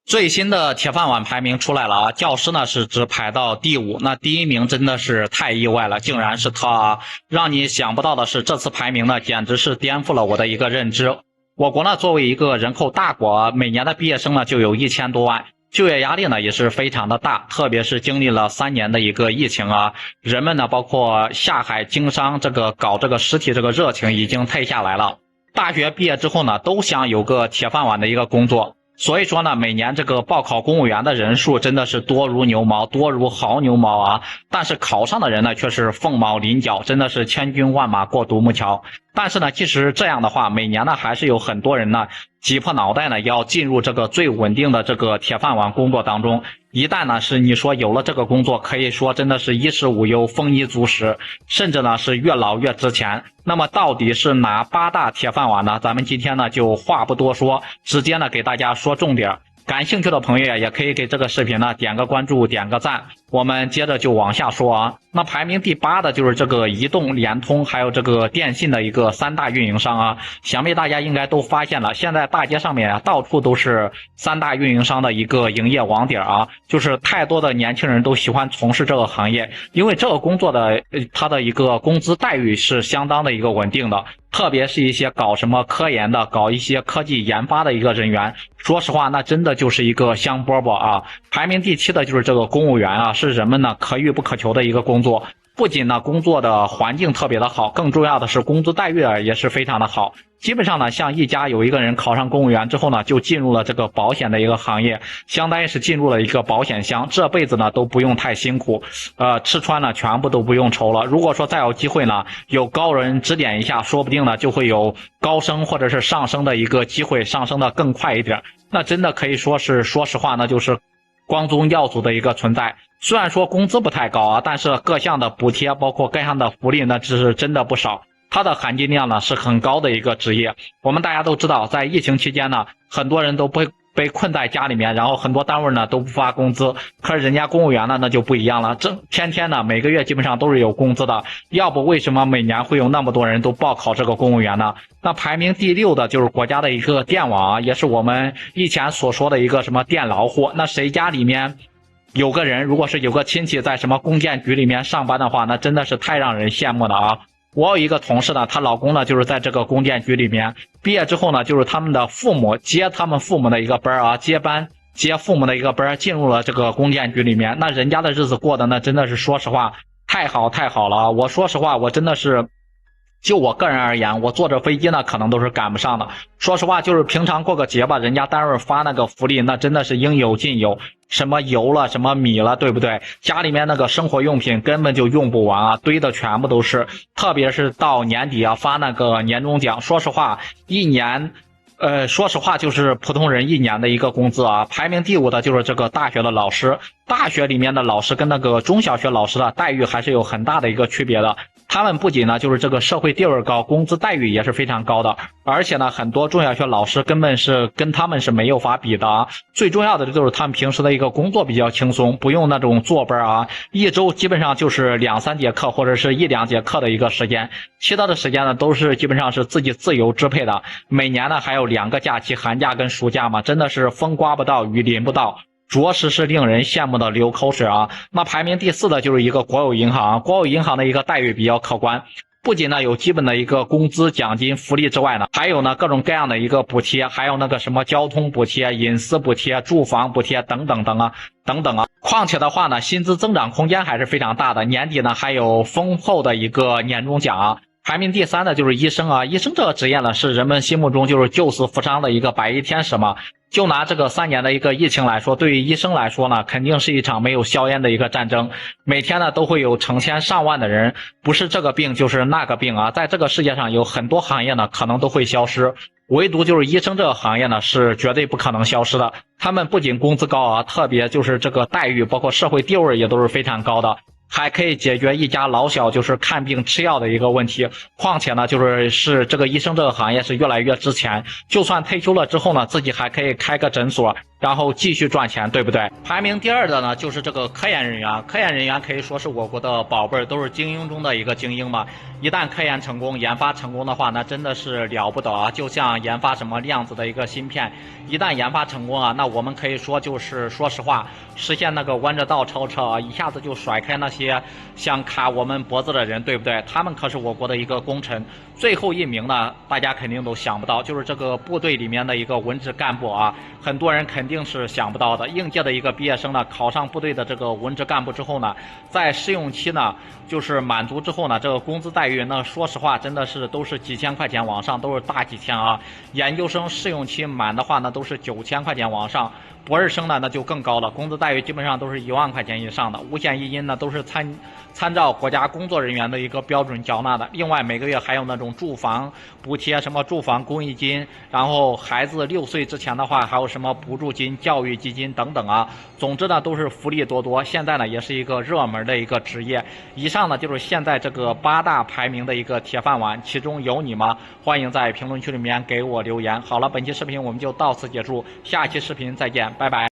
最新的铁饭碗排名出来了啊，教师呢是只排到第5，那第1名真的是太意外了，竟然是他啊！让你想不到的是，这次排名呢简直是颠覆了我的一个认知。我国呢作为一个人口大国，每年的毕业生呢就有1000多万，就业压力呢也是非常的大，特别是经历了3年的一个疫情啊，人们呢包括下海经商搞这个实体这个热情已经退下来了。大学毕业之后呢，都想有个铁饭碗的一个工作。所以说呢，每年这个报考公务员的人数真的是多如牛毛，多如牦牛毛啊！但是考上的人呢，却是凤毛麟角，真的是千军万马过独木桥。但是呢，即使这样的话，每年呢还是有很多人呢挤破脑袋呢要进入这个最稳定的这个铁饭碗工作当中。一旦呢是你说有了这个工作，可以说真的是衣食无忧，丰衣足食，甚至呢是越老越值钱。那么到底是哪8大铁饭碗呢？咱们今天呢就话不多说，直接呢给大家说重点。感兴趣的朋友也可以给这个视频呢点个关注，点个赞。我们接着就往下说啊。那排名第8的就是这个移动、联通还有这个电信的一个3大运营商啊。想必大家应该都发现了，现在大街上面到处都是3大运营商的一个营业网点啊，就是太多的年轻人都喜欢从事这个行业，因为这个工作的它的一个工资待遇是相当的一个稳定的，特别是一些搞什么科研的，搞一些科技研发的一个人员，说实话那真的就是一个香饽饽啊。排名第7的就是这个公务员啊，是人们呢可遇不可求的一个工作。不仅呢工作的环境特别的好，更重要的是工资待遇也是非常的好。基本上呢，像一家有一个人考上公务员之后呢，就进入了这个保险的一个行业，相当于是进入了一个保险箱，这辈子呢都不用太辛苦，吃穿呢全部都不用愁了。如果说再有机会呢，有高人指点一下，说不定呢就会有高升或者是上升的一个机会，上升的更快一点。那真的可以说是，说实话，那就是光宗耀祖的一个存在。虽然说工资不太高啊，但是各项的补贴包括各项的福利呢，这是真的不少。它的含金量呢是很高的一个职业。我们大家都知道，在疫情期间呢，很多人都被困在家里面，然后很多单位呢都不发工资，可是人家公务员呢那就不一样了，天天呢每个月基本上都是有工资的，要不为什么每年会有那么多人都报考这个公务员呢？那排名第6的就是国家的一个电网啊，也是我们以前所说的一个什么电老户。那谁家里面有个人，如果是有个亲戚在什么公建局里面上班的话，那真的是太让人羡慕了啊。我有一个同事呢，她老公呢就是在这个公建局里面，毕业之后呢，就是他们的父母接他们父母的一个班啊，接班接父母的一个班，进入了这个公建局里面。那人家的日子过得呢，真的是说实话太好了啊。我说实话，我真的是就我个人而言，我坐着飞机呢可能都是赶不上的。说实话，就是平常过个节吧，人家单位发那个福利，那真的是应有尽有，什么油了什么米了，对不对？家里面那个生活用品根本就用不完啊，堆的全部都是。特别是到年底啊，发那个年终奖，说实话一年说实话就是普通人1年的一个工资啊。排名第5的就是这个大学的老师，大学里面的老师跟那个中小学老师的待遇还是有很大的一个区别的。他们不仅呢就是这个社会地位高，工资待遇也是非常高的，而且呢很多中小学老师根本是跟他们是没有法比的啊。最重要的就是他们平时的一个工作比较轻松，不用那种坐班啊，一周基本上就是2、3节课或者是1、2节课的一个时间，其他的时间呢都是基本上是自己自由支配的。每年呢还有2个假期，寒假跟暑假嘛，真的是风刮不到雨淋不到，着实是令人羡慕的流口水啊。那排名第4的就是一个国有银行，国有银行的一个待遇比较可观，不仅呢有基本的一个工资奖金福利之外呢，还有呢各种各样的一个补贴，还有那个什么交通补贴、隐私补贴、住房补贴等等啊。况且的话呢，薪资增长空间还是非常大的，年底呢还有丰厚的一个年终奖啊。排名第3的就是医生啊，医生这个职业呢是人们心目中就是救死扶伤的一个白衣天使嘛。就拿这个3年的一个疫情来说，对于医生来说呢，肯定是一场没有硝烟的一个战争。每天呢都会有成千上万的人，不是这个病就是那个病啊。在这个世界上有很多行业呢可能都会消失，唯独就是医生这个行业呢是绝对不可能消失的。他们不仅工资高啊，特别就是这个待遇包括社会地位也都是非常高的，还可以解决一家老小就是看病吃药的一个问题。况且呢这个医生这个行业是越来越值钱，就算退休了之后呢，自己还可以开个诊所，然后继续赚钱，对不对？排名第2的呢，就是这个科研人员。科研人员可以说是我国的宝贝儿，都是精英中的一个精英嘛。一旦科研成功、研发成功的话，那真的是了不得啊！就像研发什么量子的一个芯片，一旦研发成功啊，那我们可以说就是说实话，实现那个弯着道超车啊，一下子就甩开那些想卡我们脖子的人，对不对？他们可是我国的一个功臣。最后一名呢，大家肯定都想不到，就是这个部队里面的一个文职干部啊，很多人肯定是想不到的。应届的一个毕业生呢，考上部队的这个文职干部之后呢，在试用期呢，就是满足之后呢，这个工资待遇呢，说实话真的是都是几千块钱往上，都是大几千啊。研究生试用期满的话呢，都是9000块钱往上。博士生呢，那就更高了，工资待遇基本上都是1万块钱以上的。五险一金呢，都是参照国家工作人员的一个标准缴纳的。另外每个月还有那种住房补贴，什么住房公益金，然后孩子6岁之前的话，还有什么补助金、教育基金等等啊。总之呢，都是福利多多。现在呢，也是一个热门的一个职业。以上呢，就是现在这个8大排名的一个铁饭碗，其中有你吗？欢迎在评论区里面给我留言。好了，本期视频我们就到此结束，下期视频再见，拜拜。